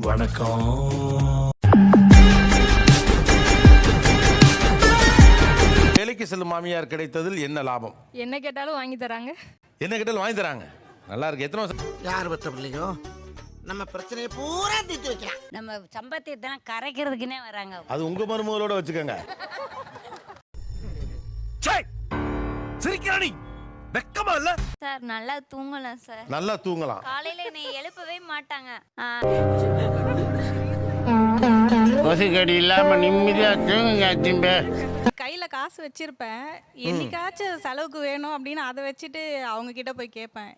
வணக்கம். வேலைக்கு செல்லும் மாமியார் கிடைத்ததில் என்ன லாபம்? என்ன கேட்டாலும் வாங்கி தராங்க. என்ன கேட்டாலும் வாங்கி தராங்க. நல்லா இருக்கு. எத்தனை வருஷம்? யார் பத்த பிள்ளையோ நம்ம பிரச்சனையை பூரா தீர்த்து வைக்கலாம். நம்ம சம்பத்தியத்தை கரைக்கிறதுக்குன்னே வராங்க. அது உங்க மருமகளோட வச்சுக்கோங்க. சிரிக்கிறானி வெக்கமா இல்ல? சார் நல்லா தூங்கலாம் சார். நல்லா தூங்கலாம். காலையில என்னை எழுப்பவே மாட்டாங்க. கொசுக்கடி இல்லாம நிம்மதியா தூங்குங்க. கையில காசு வச்சிருப்பேன், என்னைக்காச்சும் செலவுக்கு வேணும் அப்படின்னு அதை வச்சுட்டு அவங்க கிட்ட போய் கேட்பேன்.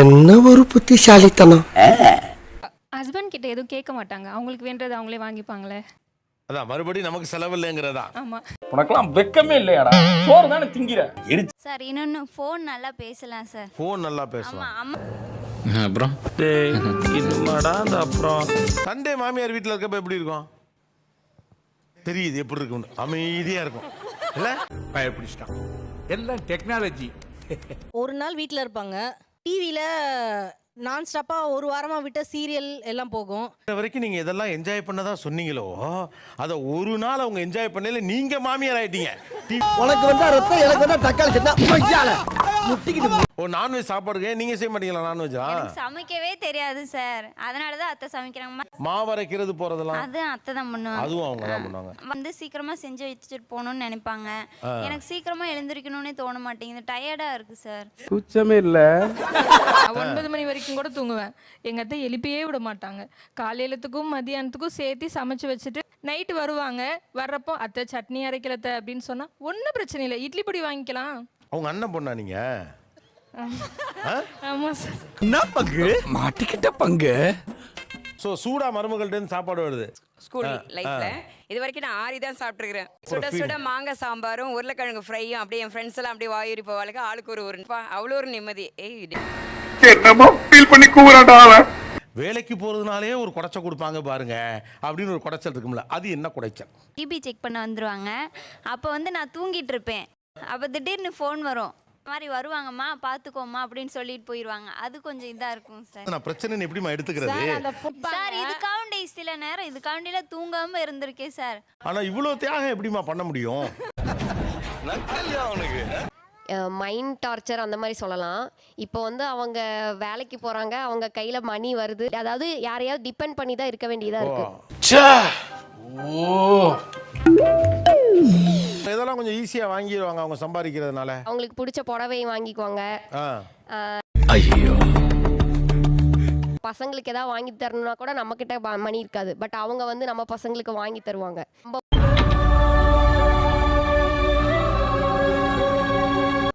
என்ன ஒரு புத்திசாலித்தனம். ஹஸ்பண்ட் கிட்ட எதுவும் கேட்க மாட்டாங்க, அவங்களுக்கு வேண்டது அவங்களே வாங்கிப்பாங்களே. அதான் மறுபடியும் நமக்கு செலவு இல்லைங்கிறதா. ஆமா. உனக்கெல்லாம் வெக்கமே இல்லையாடா? சோறு தானே திங்கிற. சார் இன்னொன்னு ஃபோன் நல்லா பேசலாம் சார். போன் நல்லா பேசலாம். அம்மா அப்புறம் இதுமாடா அந்த அப்புறம் சண்டே மாமியார் வீட்டில் இருக்கப்ப எப்படி இருக்கும் தெரியுது? எப்படி இருக்கும்? அமைதியா இருக்கும் இல்ல? பயப்பிடிச்சிட்டான். எல்லாம் டெக்னாலஜி. ஒரு நாள் வீட்டில் இருப்பாங்க, டிவியில் நான் ஸ்டாப்பாக ஒரு வாரமாக விட்ட சீரியல் எல்லாம் போகும். இது வரைக்கும் நீங்க இதெல்லாம் என்ஜாய் பண்ணதா சொன்னீங்களோ, அதை ஒரு நாள் அவங்க என்ஜாய் பண்ணல, நீங்க மாமியார் ஆயிட்டீங்க. உனக்கு வந்தா ரத்தம், எனக்கு வந்தா தக்காளி சட்னா முட்டிக்கிட்டு. ஓ, நான்வெஜ் சாப்பாடுங்க நீங்க செய்ய மாட்டீங்களா? நான்வெஜ்ஜா? சமைக்கவே தெரியாது சார், அதனாலதான் அத்தை சமைக்கிறாங்க. மாவு அரைக்கிறது போறதெல்லாம் அது அத்தை தான் பண்ணுவாங்க. அதுவும் அவங்க தான் பண்ணுவாங்க. வந்து சீக்கிரமா செஞ்சு வச்சுட்டு போகணும்னு நினைப்பாங்க. எனக்கு சீக்கிரமா எழுந்திருக்கணும்னே தோண மாட்டேங்குது, டயர்டா இருக்கு சார். சுச்சமே இல்ல. 9 மணி வரைக்கும் கூட தூங்குவேன். எங்க அத்தை எழுப்பியே விட மாட்டாங்க. காலையிலத்துக்கும் மதியானத்துக்கும் சேர்த்து சமைச்சு வச்சுட்டு நைட்டு வருவாங்க. வர்றப்போ அத்தை சட்னி அரைக்கலத்த அப்படின்னு சொன்னா ஒன்றும் பிரச்சனை இல்லை, இட்லி பொடி வாங்கிக்கலாம். அவங்க அண்ணன் பொண்ணா நீங்க? ஆமா சார். என்ன பங்கு மாட்டிக்கிட்ட பங்கு. சோ சூடா மருமகள்ட்ட இருந்து சாப்பாடு வருது. ஸ்கூல் லைஃப்ல இது வரைக்கும் நான் 6 தான் சாப்பிட்டுருக்கிறேன். சுட சுட மாங்காய் சாம்பாரும் உருளைக்கிழங்கு ஃப்ரையும் அப்படியே என் ஃப்ரெண்ட்ஸ் எல்லாம் அப்படியே வாயூரி போவாளுக்கு, ஆளுக்கு ஒரு அவ்வளோ ஒரு நிம்மதி. என்னமா ஃபீல் பண்ணி கூவுறான்டா அவன். வேலைக்கு போறதுனாலே ஒரு குடைச்சல் கொடுப்பாங்க பாருங்க, அப்படின்னு ஒரு குடைச்சல் இருக்கும்ல, அது என்ன குடைச்சல்? டிபி செக் பண்ண வந்துருவாங்க. அப்போ வந்து நான் தூங்கிட்டு இருப்பேன். அப்போ திடீர்னு ஃபோன் வரும், இந்த மாதிரி வருவாங்கம்மா பார்த்துக்கோமா அப்படின்னு சொல்லிட்டு போயிடுவாங்க. அது கொஞ்சம் இதாக இருக்கும் சார். நான் பிரச்சனை எப்படிமா எடுத்துக்கிறது? சார் இதுக்காண்டி சில நேரம் இதுக்காண்டில தூங்காம இருந்திருக்கேன் சார். ஆனா இவ்வளவு தியாகம் எப்படிமா பண்ண முடியும்? மைண்ட் டார்ச்சர் அந்த மாதிரி சொல்லலாம். இப்போ வந்து அவங்க வேலைக்கு போகிறாங்க, அவங்க கையில் மணி வருது, அதாவது யாரையாவது டிபெண்ட் பண்ணி தான் இருக்க வேண்டியதாக இருக்கு. இதெல்லாம் கொஞ்சம் ஈஸியா வாங்கிடுவாங்க அவங்க சம்பாதிக்கிறதுனால. அவங்களுக்கு பிடிச்ச புடவை வாங்கிக்குவாங்க. ஐயோ, பசங்களுக்கு ஏதாவது வாங்கி தரணும்னா கூட நம்மக்கிட்ட மணி இருக்காது, பட் அவங்க வந்து நம்ம பசங்களுக்கு வாங்கி தருவாங்க.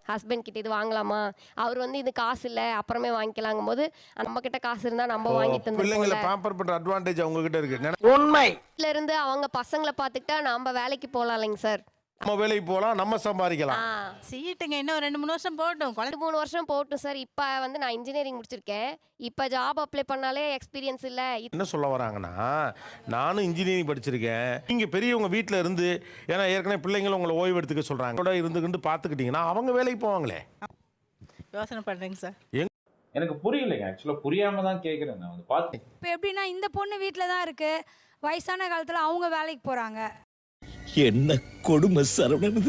ஹஸ்பண்ட் கிட்ட இது வாங்கலாமா, அவர் வந்து இது காசு இல்லை அப்புறமே வாங்கிக்கலாங்கும் போது நம்ம கிட்ட காசு இருந்தா நம்ம வாங்கி பிள்ளைங்களை பேம்பர் பண்ற அட்வான்டேஜ் அவங்க கிட்ட இருக்கு. உண்மை. இருந்து அவங்க பசங்களை பார்த்துக்கிட்டா நம்ம வேலைக்கு போகலாம் இல்லைங்க சார். நம்ம வேலைக்கு போகலாம், நம்ம சம்பாதிக்கலாம். செய்யிட்டுங்க, இன்னும் 2-3 வருஷம் போகட்டும். 3 வருஷம் போகட்டும் சார். இப்போ வந்து நான் இன்ஜினியரிங் முடிச்சிருக்கேன். இப்போ ஜாப் அப்ளை பண்ணாலே எக்ஸ்பீரியன்ஸ் இல்லை. என்ன சொல்ல வராங்கன்னா, நானும் இன்ஜினியரிங் படிச்சிருக்கேன், நீங்க பெரியவங்க வீட்டில் இருந்து, ஏன்னா ஏற்கனவே பிள்ளைங்களும் உங்களை ஓய்வு எடுத்துக்க சொல்றாங்க, கூட இருந்துக்கிட்டு பார்த்துக்கிட்டீங்கன்னா அவங்க வேலைக்கு போவாங்களே. யோசனை பண்ணுறேங்க சார். எனக்கு புரியலைங்க. ஆக்சுவலா புரியாம தான் கேக்குறேன். நான் வந்து பார்த்து இப்போ எப்படின்னா இந்த பொண்ணு வீட்டில் தான் இருக்கு, வயசான காலத்தில் அவங்க வேலைக்கு போகிறாங்க. என்ன கொடுமை சரவணன்.